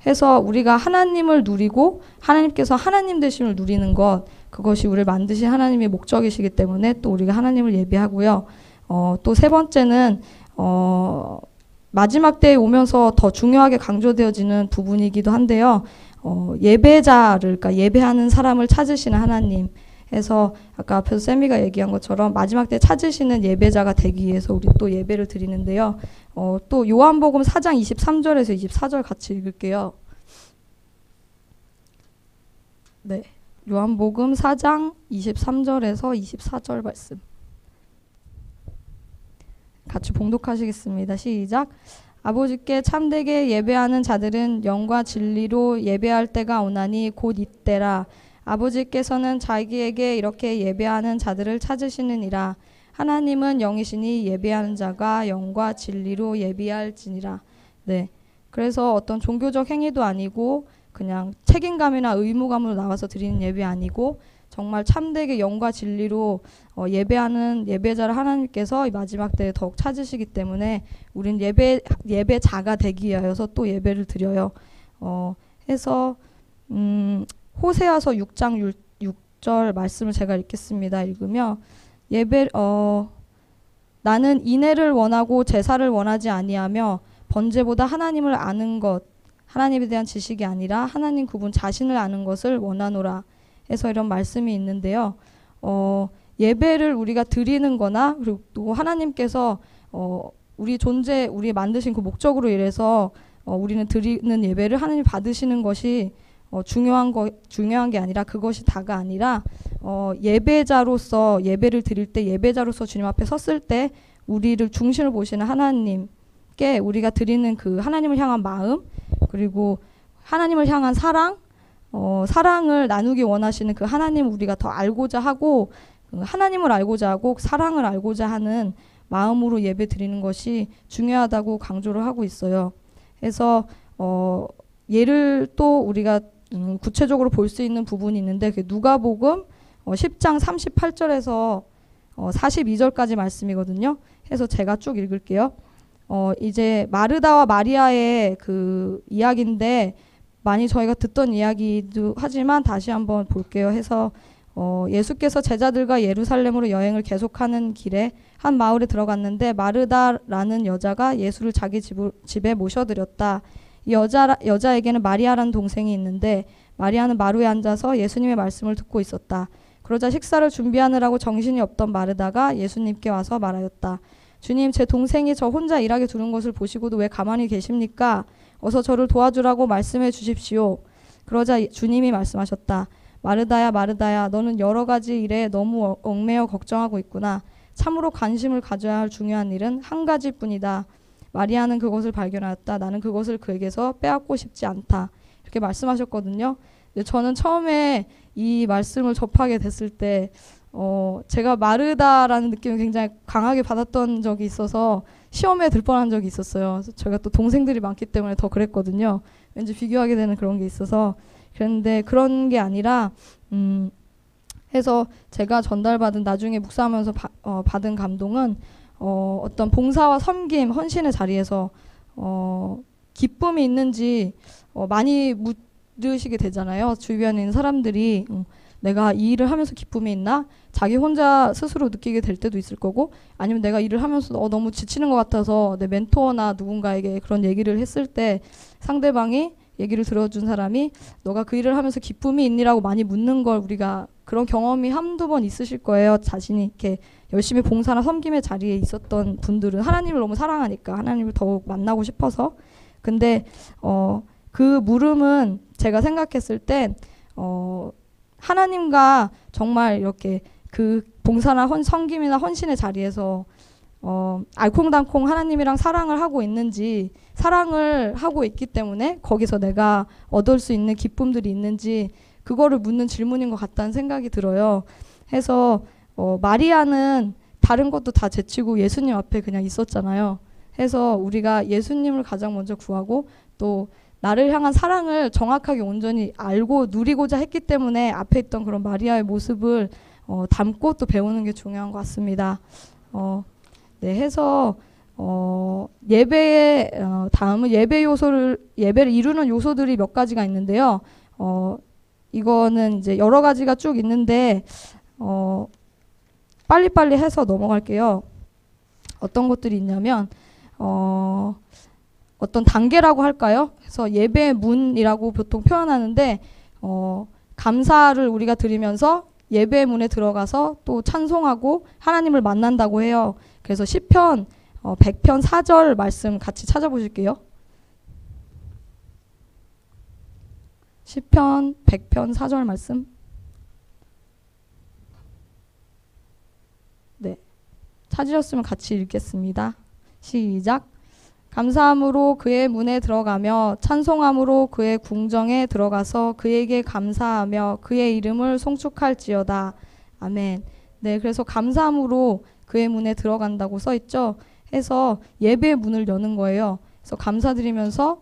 해서 우리가 하나님을 누리고 하나님께서 하나님 되심을 누리는 것, 그것이 우리를 만드신 하나님의 목적이시기 때문에 또 우리가 하나님을 예배하고요. 또 세 번째는 마지막 때에 오면서 더 중요하게 강조되어지는 부분이기도 한데요. 예배자를, 그러니까 예배하는 사람을 찾으시는 하나님. 해서 아까 앞에서 세미가 얘기한 것처럼 마지막 때 찾으시는 예배자가 되기 위해서 우리 또 예배를 드리는데요. 또 요한복음 4장 23절에서 24절 같이 읽을게요. 네, 요한복음 4장 23절에서 24절 말씀 같이 봉독하시겠습니다. 시작. 아버지께 참되게 예배하는 자들은 영과 진리로 예배할 때가 오나니 곧 이때라. 아버지께서는 자기에게 이렇게 예배하는 자들을 찾으시느니라. 하나님은 영이시니 예배하는 자가 영과 진리로 예배할지니라. 네, 그래서 어떤 종교적 행위도 아니고 그냥 책임감이나 의무감으로 나와서 드리는 예배 아니고 정말 참되게 영과 진리로 예배하는 예배자를 하나님께서 이 마지막 때에 더욱 찾으시기 때문에 우린 예배자가 되기 위하여서 또 예배를 드려요. 해서 호세아서 6장 6절 말씀을 제가 읽겠습니다. 읽으며 나는 인애를 원하고 제사를 원하지 아니하며 번제보다 하나님을 아는 것, 하나님에 대한 지식이 아니라 하나님 그분 자신을 아는 것을 원하노라 해서 이런 말씀이 있는데요. 예배를 우리가 드리는 거나 그리고 또 하나님께서 우리 만드신 그 목적으로 인해서 우리는 드리는 예배를 하나님 받으시는 것이 중요한 게 아니라 그것이 다가 아니라 예배자로서 예배를 드릴 때 예배자로서 주님 앞에 섰을 때 우리를 중심을 보시는 하나님께 우리가 드리는 그 하나님을 향한 마음 그리고 하나님을 향한 사랑을 나누기 원하시는 그 하나님 우리가 더 알고자 하고 하나님을 알고자 하고 사랑을 알고자 하는 마음으로 예배 드리는 것이 중요하다고 강조를 하고 있어요. 그래서 예를 또 우리가 구체적으로 볼 수 있는 부분이 있는데 그 누가복음 10장 38절에서 42절까지 말씀이거든요. 해서 제가 쭉 읽을게요. 이제 마르다와 마리아의 그 이야기인데 많이 저희가 듣던 이야기도 하지만 다시 한번 볼게요. 해서 예수께서 제자들과 예루살렘으로 여행을 계속하는 길에 한 마을에 들어갔는데 마르다라는 여자가 예수를 자기 집에 모셔드렸다. 이 여자에게는 마리아라는 동생이 있는데 마리아는 마루에 앉아서 예수님의 말씀을 듣고 있었다. 그러자 식사를 준비하느라고 정신이 없던 마르다가 예수님께 와서 말하였다. 주님, 제 동생이 저 혼자 일하게 두는 것을 보시고도 왜 가만히 계십니까? 어서 저를 도와주라고 말씀해 주십시오. 그러자 주님이 말씀하셨다. 마르다야, 마르다야, 너는 여러 가지 일에 너무 얽매여 걱정하고 있구나. 참으로 관심을 가져야 할 중요한 일은 한 가지뿐이다. 마리아는 그것을 발견하였다. 나는 그것을 그에게서 빼앗고 싶지 않다. 이렇게 말씀하셨거든요. 저는 처음에 이 말씀을 접하게 됐을 때 제가 마르다라는 느낌을 굉장히 강하게 받았던 적이 있어서 시험에 들 뻔한 적이 있었어요. 그래서 저희가 또 동생들이 많기 때문에 더 그랬거든요. 왠지 비교하게 되는 그런 게 있어서 그런데 그런 게 아니라 해서 제가 전달받은 나중에 묵상하면서 받은 감동은 어떤 봉사와 섬김, 헌신의 자리에서 기쁨이 있는지 많이 묻으시게 되잖아요. 주변에 있는 사람들이 내가 이 일을 하면서 기쁨이 있나? 자기 혼자 스스로 느끼게 될 때도 있을 거고 아니면 내가 일을 하면서 너무 지치는 것 같아서 내 멘토나 누군가에게 그런 얘기를 했을 때 상대방이 얘기를 들어준 사람이 너가 그 일을 하면서 기쁨이 있니라고 많이 묻는 걸 우리가 그런 경험이 한두 번 있으실 거예요. 자신이 이렇게 열심히 봉사나 섬김의 자리에 있었던 분들은 하나님을 너무 사랑하니까 하나님을 더욱 만나고 싶어서 근데 그 물음은 제가 생각했을 때 하나님과 정말 이렇게 그 봉사나 섬김이나 헌신의 자리에서 알콩달콩 하나님이랑 사랑을 하고 있는지 사랑을 하고 있기 때문에 거기서 내가 얻을 수 있는 기쁨들이 있는지 그거를 묻는 질문인 것 같다는 생각이 들어요. 해서 마리아는 다른 것도 다 제치고 예수님 앞에 그냥 있었잖아요. 해서 우리가 예수님을 가장 먼저 구하고 또 나를 향한 사랑을 정확하게 온전히 알고 누리고자 했기 때문에 앞에 있던 그런 마리아의 모습을 담고 또 배우는 게 중요한 것 같습니다. 네, 해서 예배의 다음은 예배를 이루는 요소들이 몇 가지가 있는데요. 이거는 이제 여러 가지가 쭉 있는데 빨리빨리 해서 넘어갈게요. 어떤 것들이 있냐면 어떤 단계라고 할까요? 그래서 예배의 문이라고 보통 표현하는데 감사를 우리가 드리면서 예배의 문에 들어가서 또 찬송하고 하나님을 만난다고 해요. 그래서 시편 100편 4절 말씀 같이 찾아보실게요. 시편 100편 4절 말씀. 네, 찾으셨으면 같이 읽겠습니다. 시작. 감사함으로 그의 문에 들어가며 찬송함으로 그의 궁정에 들어가서 그에게 감사하며 그의 이름을 송축할지어다. 아멘. 네, 그래서 감사함으로 그의 문에 들어간다고 써 있죠. 해서 예배의 문을 여는 거예요. 그래서 감사드리면서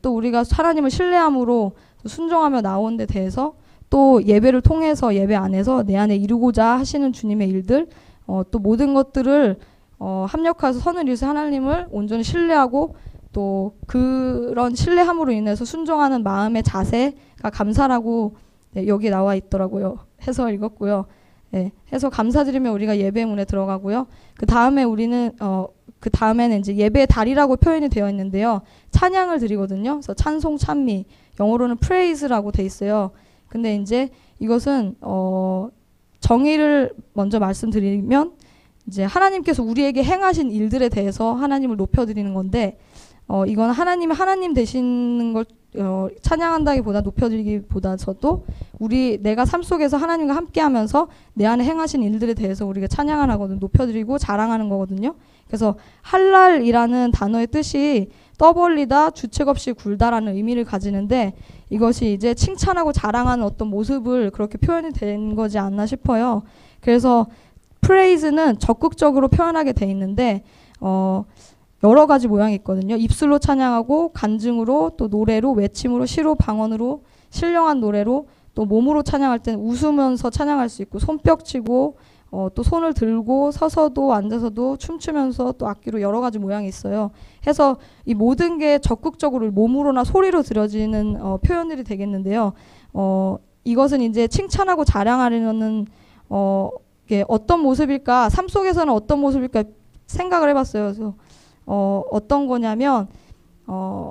또 우리가 하나님을 신뢰함으로 순종하며 나온 데 대해서 또 예배를 통해서 예배 안에서 내 안에 이루고자 하시는 주님의 일들 또 모든 것들을 합력해서 선을 이루서 하나님을 온전히 신뢰하고 또 그런 신뢰함으로 인해서 순종하는 마음의 자세가 감사라고 네, 여기 나와 있더라고요. 해서 읽었고요. 네, 해서 감사드리면 우리가 예배 문에 들어가고요. 그 다음에 우리는 그 다음에는 이제 예배의 달이라고 표현이 되어 있는데요. 찬양을 드리거든요. 그래서 찬송, 찬미, 영어로는 praise라고 돼 있어요. 근데 이제 이것은 정의를 먼저 말씀드리면 이제 하나님께서 우리에게 행하신 일들에 대해서 하나님을 높여드리는 건데 이건 하나님이 하나님 되시는 걸 찬양한다기보다 높여드리기보다서도 내가 삶 속에서 하나님과 함께하면서 내 안에 행하신 일들에 대해서 우리가 찬양을 하거든요. 높여드리고 자랑하는 거거든요. 그래서 할랄이라는 단어의 뜻이 떠벌리다, 주책 없이 굴다라는 의미를 가지는데 이것이 이제 칭찬하고 자랑하는 어떤 모습을 그렇게 표현이 된 거지 않나 싶어요. 그래서 프레이즈는 적극적으로 표현하게 돼 있는데 여러 가지 모양이 있거든요. 입술로 찬양하고 간증으로 또 노래로 외침으로 시로 방언으로 신령한 노래로 또 몸으로 찬양할 때는 웃으면서 찬양할 수 있고 손뼉치고 또 손을 들고 서서도 앉아서도 춤추면서 또 악기로 여러 가지 모양이 있어요. 해서 이 모든 게 적극적으로 몸으로나 소리로 들어지는 표현들이 되겠는데요. 이것은 이제 칭찬하고 자랑하려는 이게 어떤 모습일까, 삶 속에서는 어떤 모습일까 생각을 해봤어요. 그래서 어떤 거냐면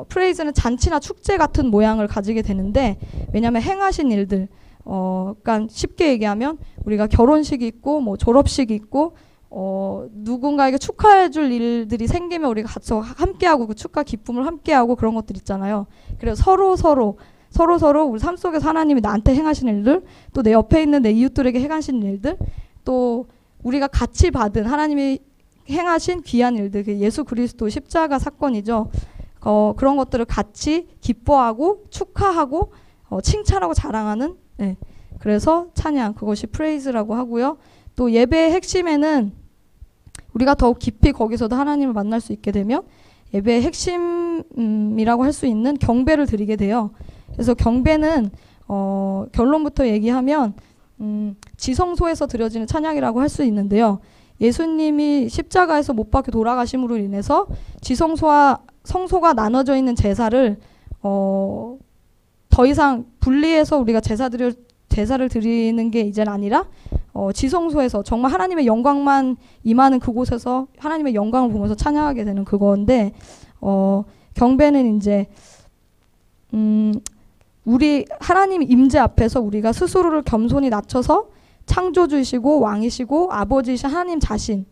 프레이즈는 잔치나 축제 같은 모양을 가지게 되는데 왜냐하면 행하신 일들 그러니까 쉽게 얘기하면 우리가 결혼식이 있고 뭐 졸업식이 있고 누군가에게 축하해줄 일들이 생기면 우리가 같이 함께하고 그 축하 기쁨을 함께하고 그런 것들 있잖아요. 그래서 서로 우리 삶 속에서 하나님이 나한테 행하신 일들 또 내 옆에 있는 내 이웃들에게 행하신 일들 또 우리가 같이 받은 하나님이 행하신 귀한 일들, 그 예수 그리스도 십자가 사건이죠. 그런 것들을 같이 기뻐하고 축하하고 칭찬하고 자랑하는 네. 그래서 찬양, 그것이 프레이즈라고 하고요. 또 예배의 핵심에는 우리가 더욱 깊이 거기서도 하나님을 만날 수 있게 되면 예배의 핵심이라고 할 수 있는 경배를 드리게 돼요. 그래서 경배는 결론부터 얘기하면 지성소에서 드려지는 찬양이라고 할 수 있는데요. 예수님이 십자가에서 못 박혀 돌아가심으로 인해서 지성소와 성소가 나눠져 있는 제사를 더 이상 분리해서 우리가 제사를 드리는 게 이제는 아니라 지성소에서 정말 하나님의 영광만 임하는 그곳에서 하나님의 영광을 보면서 찬양하게 되는 그건데 경배는 이제 우리 하나님 임재 앞에서 우리가 스스로를 겸손히 낮춰서 창조주이시고 왕이시고 아버지이신 하나님 자신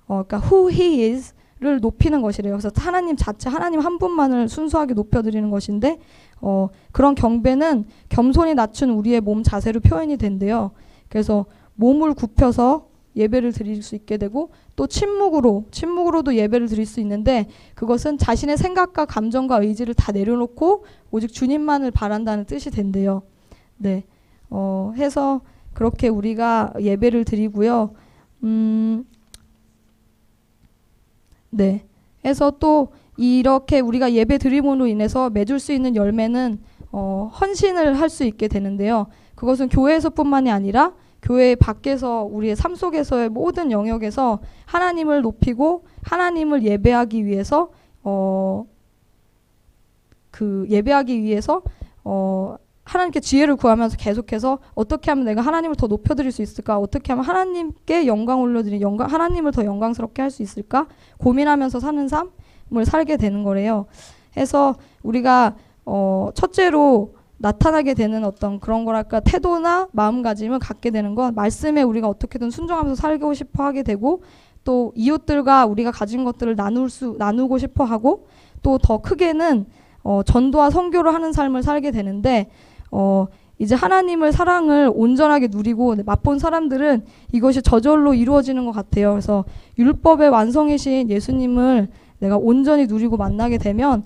그러니까 who he is를 높이는 것이래요. 그래서 하나님 자체 하나님 한 분만을 순수하게 높여드리는 것인데 그런 경배는 겸손히 낮춘 우리의 몸 자세로 표현이 된대요. 그래서 몸을 굽혀서 예배를 드릴 수 있게 되고 또 침묵으로도 예배를 드릴 수 있는데 그것은 자신의 생각과 감정과 의지를 다 내려놓고 오직 주님만을 바란다는 뜻이 된대요. 네, 해서 그렇게 우리가 예배를 드리고요. 네, 해서 또 이렇게 우리가 예배 드림으로 인해서 맺을 수 있는 열매는 헌신을 할 수 있게 되는데요. 그것은 교회에서뿐만이 아니라 교회 밖에서 우리의 삶 속에서의 모든 영역에서 하나님을 높이고 하나님을 예배하기 위해서 하나님께 지혜를 구하면서 계속해서 어떻게 하면 내가 하나님을 더 높여드릴 수 있을까? 어떻게 하면 하나님께 영광 올려드리는 하나님을 더 영광스럽게 할 수 있을까? 고민하면서 사는 삶을 살게 되는 거래요. 해서 우리가 첫째로 나타나게 되는 어떤 그런 거랄까 태도나 마음가짐을 갖게 되는 건 말씀에 우리가 어떻게든 순종하면서 살고 싶어 하게 되고 또 이웃들과 우리가 가진 것들을 나누고 싶어 하고 또 더 크게는 전도와 선교를 하는 삶을 살게 되는데 이제 하나님을 사랑을 온전하게 누리고 맛본 사람들은 이것이 저절로 이루어지는 것 같아요. 그래서 율법의 완성이신 예수님을 내가 온전히 누리고 만나게 되면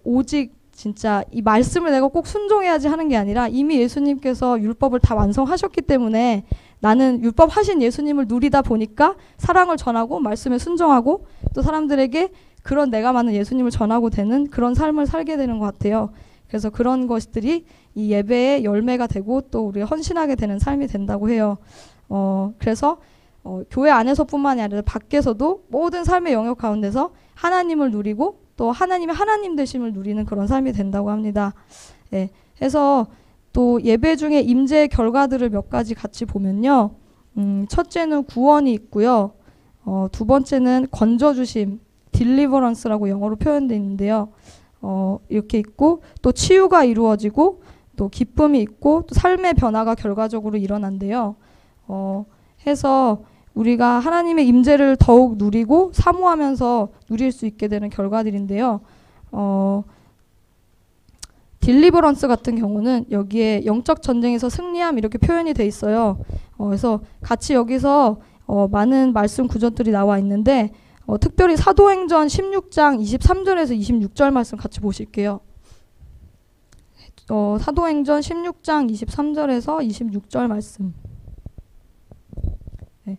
오직 진짜 이 말씀을 내가 꼭 순종해야지 하는 게 아니라 이미 예수님께서 율법을 다 완성하셨기 때문에 나는 율법 하신 예수님을 누리다 보니까 사랑을 전하고 말씀에 순종하고 또 사람들에게 그런 내가 맞는 예수님을 전하고 되는 그런 삶을 살게 되는 것 같아요. 그래서 그런 것들이 이 예배의 열매가 되고 또 우리가 헌신하게 되는 삶이 된다고 해요. 그래서 교회 안에서뿐만이 아니라 밖에서도 모든 삶의 영역 가운데서 하나님을 누리고 또 하나님의 하나님 되심을 누리는 그런 삶이 된다고 합니다. 예, 해서 또 예배 중에 임재의 결과들을 몇 가지 같이 보면요. 첫째는 구원이 있고요. 두 번째는 건져주심, deliverance라고 영어로 표현되어 있는데요. 이렇게 있고 또 치유가 이루어지고 또 기쁨이 있고 또 삶의 변화가 결과적으로 일어난대요. 해서 우리가 하나님의 임재를 더욱 누리고 사모하면서 누릴 수 있게 되는 결과들인데요. 딜리버런스 같은 경우는 여기에 영적 전쟁에서 승리함 이렇게 표현이 돼 있어요. 그래서 같이 여기서 많은 말씀 구절들이 나와 있는데 특별히 사도행전 16장 23절에서 26절 말씀 같이 보실게요. 사도행전 16장 23절에서 26절 말씀. 네.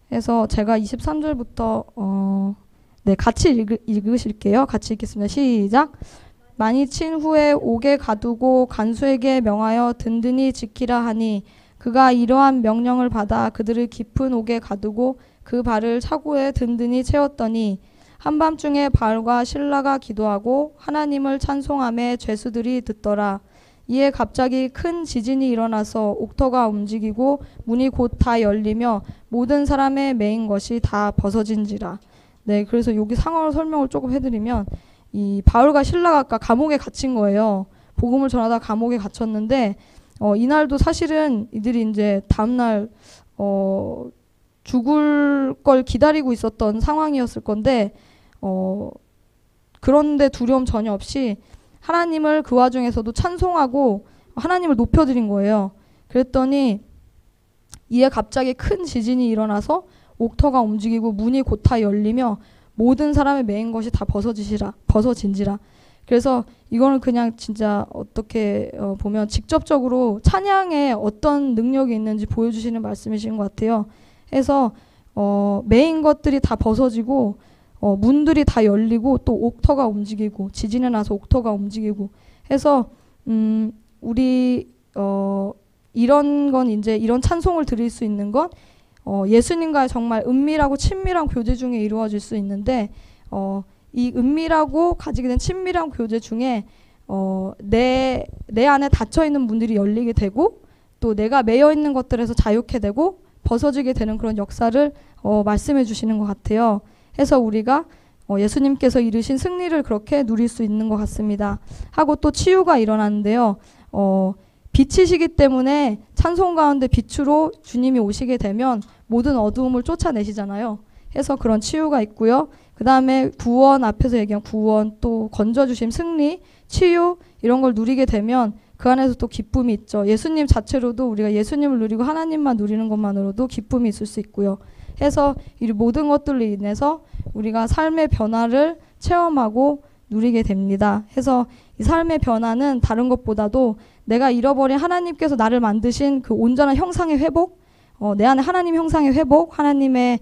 그래서 제가 23절부터 같이 읽으실게요. 같이 읽겠습니다. 시작. 많이 친 후에 옥에 가두고 간수에게 명하여 든든히 지키라 하니 그가 이러한 명령을 받아 그들을 깊은 옥에 가두고 그 발을 차고에 든든히 채웠더니 한밤중에 바울과 실라가 기도하고 하나님을 찬송하며 죄수들이 듣더라. 이에 갑자기 큰 지진이 일어나서 옥터가 움직이고 문이 곧 다 열리며 모든 사람의 매인 것이 다 벗어진지라. 네, 그래서 여기 상황을 설명을 조금 해드리면 이 바울과 실라가 아까 감옥에 갇힌 거예요. 복음을 전하다 감옥에 갇혔는데 이날도 사실은 이들이 이제 다음날 죽을 걸 기다리고 있었던 상황이었을 건데 그런데 두려움 전혀 없이 하나님을 그 와중에서도 찬송하고 하나님을 높여드린 거예요. 그랬더니 이에 갑자기 큰 지진이 일어나서 옥터가 움직이고 문이 곧 다 열리며 모든 사람의 매인 것이 다 벗어진지라. 그래서 이거는 그냥 진짜 어떻게 보면 직접적으로 찬양에 어떤 능력이 있는지 보여주시는 말씀이신 것 같아요. 해서 매인 것들이 다 벗어지고 문들이 다 열리고 또 옥터가 움직이고 지진이 나서 옥터가 움직이고 해서 우리 이런 건 이제 이런 찬송을 드릴 수 있는 건 예수님과의 정말 은밀하고 친밀한 교제 중에 이루어질 수 있는데 이 은밀하고 가지게 된 친밀한 교제 중에 내 안에 닫혀있는 문들이 열리게 되고 또 내가 매여있는 것들에서 자유케 되고 벗어지게 되는 그런 역사를 말씀해 주시는 것 같아요. 해서 우리가 예수님께서 이루신 승리를 그렇게 누릴 수 있는 것 같습니다. 하고 또 치유가 일어나는데요. 빛이시기 때문에 찬송 가운데 빛으로 주님이 오시게 되면 모든 어두움을 쫓아내시잖아요. 해서 그런 치유가 있고요. 그 다음에 구원, 앞에서 얘기한 구원, 또 건져주심, 승리, 치유 이런 걸 누리게 되면 그 안에서 또 기쁨이 있죠. 예수님 자체로도 우리가 예수님을 누리고 하나님만 누리는 것만으로도 기쁨이 있을 수 있고요. 해서 이 모든 것들로 인해서 우리가 삶의 변화를 체험하고 누리게 됩니다. 해서 이 삶의 변화는 다른 것보다도 내가 잃어버린 하나님께서 나를 만드신 그 온전한 형상의 회복, 내 안에 하나님 형상의 회복, 하나님의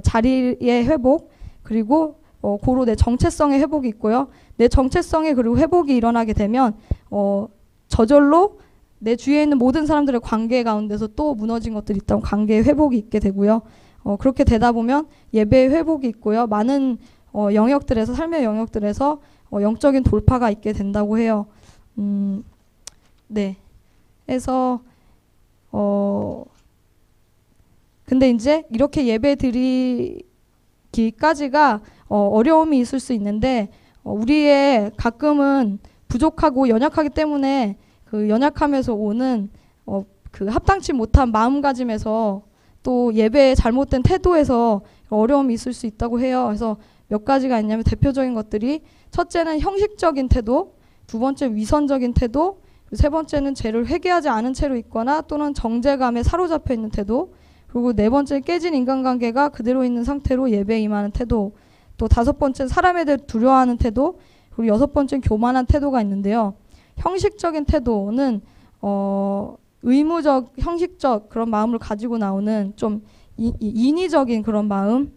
자리의 회복, 그리고 고로 내 정체성의 회복이 있고요. 내 정체성의 그리고 회복이 일어나게 되면 저절로 내 주위에 있는 모든 사람들의 관계 가운데서 또 무너진 것들이 있다면 관계의 회복이 있게 되고요. 그렇게 되다 보면 예배의 회복이 있고요. 많은 영역들에서 삶의 영역들에서 영적인 돌파가 있게 된다고 해요. 네. 해서 근데 이제 이렇게 예배 드리기까지가 어려움이 있을 수 있는데 우리의 가끔은 부족하고 연약하기 때문에 그 연약함에서 오는 그 합당치 못한 마음가짐에서 또 예배의 잘못된 태도에서 어려움이 있을 수 있다고 해요. 그래서 몇 가지가 있냐면 대표적인 것들이 첫째는 형식적인 태도, 두 번째 위선적인 태도, 세 번째는 죄를 회개하지 않은 채로 있거나 또는 정죄감에 사로잡혀 있는 태도, 그리고 네 번째는 깨진 인간관계가 그대로 있는 상태로 예배에 임하는 태도, 또 다섯 번째는 사람에 대해 두려워하는 태도, 그리고 여섯 번째는 교만한 태도가 있는데요. 형식적인 태도는 의무적, 형식적 그런 마음을 가지고 나오는 좀 인위적인 그런 마음,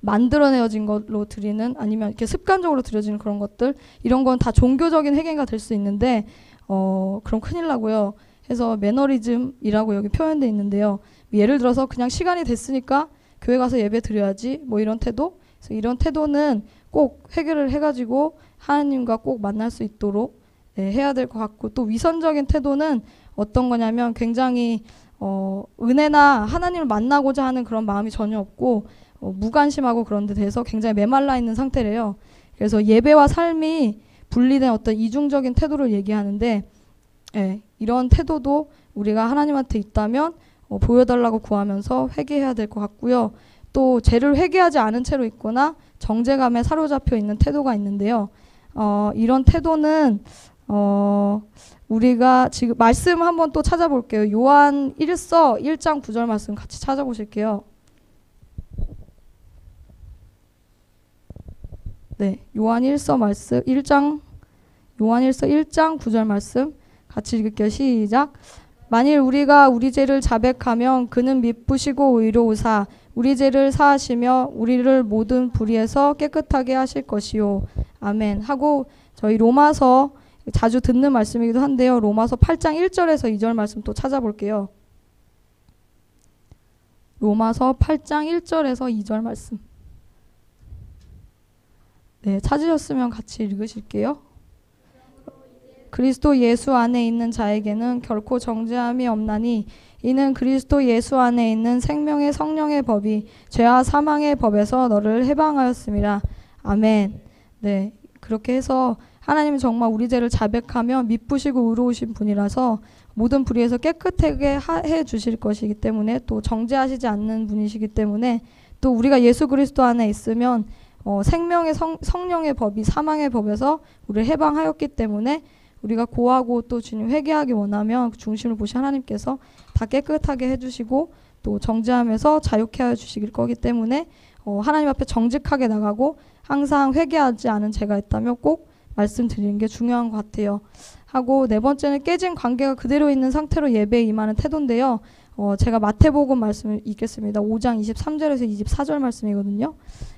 만들어내어진 걸로 드리는 아니면 이렇게 습관적으로 드려지는 그런 것들, 이런 건 다 종교적인 회개가 될 수 있는데 그럼 큰일 나고요. 해서 매너리즘이라고 여기 표현되어 있는데요. 예를 들어서 그냥 시간이 됐으니까 교회 가서 예배 드려야지 뭐 이런 태도. 그래서 이런 태도는 꼭 해결을 해가지고 하나님과 꼭 만날 수 있도록 해야 될 것 같고, 또 위선적인 태도는 어떤 거냐면 굉장히 은혜나 하나님을 만나고자 하는 그런 마음이 전혀 없고 무관심하고 그런 데 대해서 굉장히 메말라 있는 상태래요. 그래서 예배와 삶이 분리된 어떤 이중적인 태도를 얘기하는데 이런 태도도 우리가 하나님한테 있다면 보여달라고 구하면서 회개해야 될 것 같고요. 또 죄를 회개하지 않은 채로 있거나 정죄감에 사로잡혀 있는 태도가 있는데요. 이런 태도는 우리가 지금 말씀 한번 또 찾아볼게요. 요한 1서 1장 9절 말씀 같이 찾아보실게요. 네, 요한 1서 말씀 1장 요한 1서 1장 9절 말씀 같이 읽을게요. 시작. 만일 우리가 우리 죄를 자백하면 그는 미쁘시고 의로우사 우리 죄를 사하시며 우리를 모든 불의에서 깨끗하게 하실 것이요. 아멘. 하고 저희 로마서 자주 듣는 말씀이기도 한데요. 로마서 8장 1절에서 2절 말씀 또 찾아볼게요. 로마서 8장 1절에서 2절 말씀. 네, 찾으셨으면 같이 읽으실게요. 그리스도 예수 안에 있는 자에게는 결코 정죄함이 없나니 이는 그리스도 예수 안에 있는 생명의 성령의 법이 죄와 사망의 법에서 너를 해방하였음이라. 아멘. 네, 그렇게 해서 하나님은 정말 우리 죄를 자백하며 미쁘시고 의로우신 분이라서 모든 불의에서 깨끗하게 해 주실 것이기 때문에, 또 정죄하시지 않는 분이시기 때문에, 또 우리가 예수 그리스도 안에 있으면 생명의 성령의 법이 사망의 법에서 우리를 해방하였기 때문에 우리가 고하고 또 주님 회개하기 원하면 중심을 보신 하나님께서 다 깨끗하게 해주시고 또 정죄함에서 자유케 하여 주시길 거기 때문에 하나님 앞에 정직하게 나가고 항상 회개하지 않은 죄가 있다면 꼭 말씀드리는 게 중요한 것 같아요. 하고 네 번째는 깨진 관계가 그대로 있는 상태로 예배에 임하는 태도인데요. 제가 마태복음 말씀을 읽겠습니다. 5장 23절에서 24절 말씀이거든요.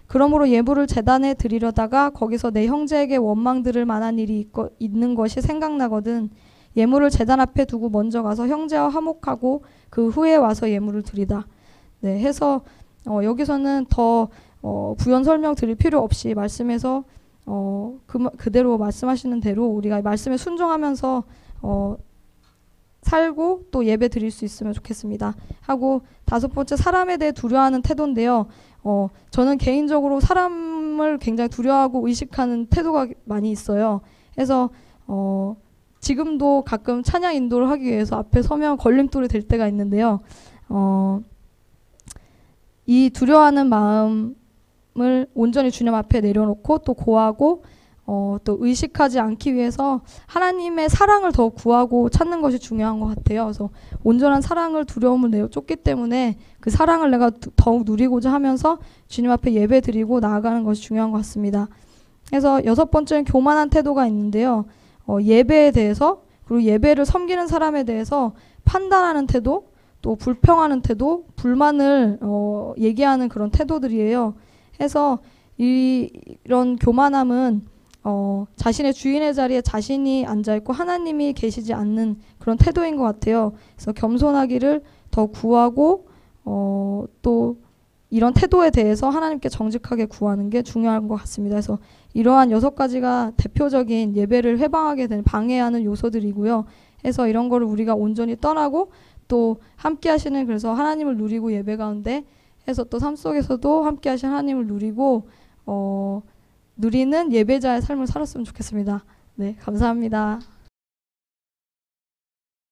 그러므로 예물을 제단에 드리려다가 거기서 내 형제에게 원망 들을 만한 일이 있는 것이 생각나거든 예물을 제단 앞에 두고 먼저 가서 형제와 화목하고 그 후에 와서 예물을 드리다. 네, 해서 여기서는 더 부연 설명 드릴 필요 없이 말씀에서 그대로 말씀하시는 대로 우리가 말씀에 순종하면서 살고 또 예배 드릴 수 있으면 좋겠습니다. 하고 다섯 번째, 사람에 대해 두려워하는 태도인데요. 저는 개인적으로 사람을 굉장히 두려워하고 의식하는 태도가 많이 있어요. 그래서 지금도 가끔 찬양 인도를 하기 위해서 앞에 서면 걸림돌이 될 때가 있는데요. 이 두려워하는 마음을 온전히 주님 앞에 내려놓고 또 고하고 또 의식하지 않기 위해서 하나님의 사랑을 더 구하고 찾는 것이 중요한 것 같아요. 그래서 온전한 사랑을 두려움을 내어 쫓기 때문에 그 사랑을 내가 더욱 누리고자 하면서 주님 앞에 예배 드리고 나아가는 것이 중요한 것 같습니다. 그래서 여섯 번째는 교만한 태도가 있는데요. 예배에 대해서 그리고 예배를 섬기는 사람에 대해서 판단하는 태도, 또 불평하는 태도, 불만을 얘기하는 그런 태도들이에요. 해서 이런 교만함은 자신의 주인의 자리에 자신이 앉아있고 하나님이 계시지 않는 그런 태도인 것 같아요. 그래서 겸손하기를 더 구하고 또 이런 태도에 대해서 하나님께 정직하게 구하는 게 중요한 것 같습니다. 그래서 이러한 6가지가 대표적인 예배를 회방하게 되는 방해하는 요소들이고요. 해서 이런 거를 우리가 온전히 떠나고 또 함께 하시는 그래서 하나님을 누리고 예배 가운데 해서 또 삶 속에서도 함께 하신 하나님을 누리고 누리는 예배자의 삶을 살았으면 좋겠습니다. 네, 감사합니다.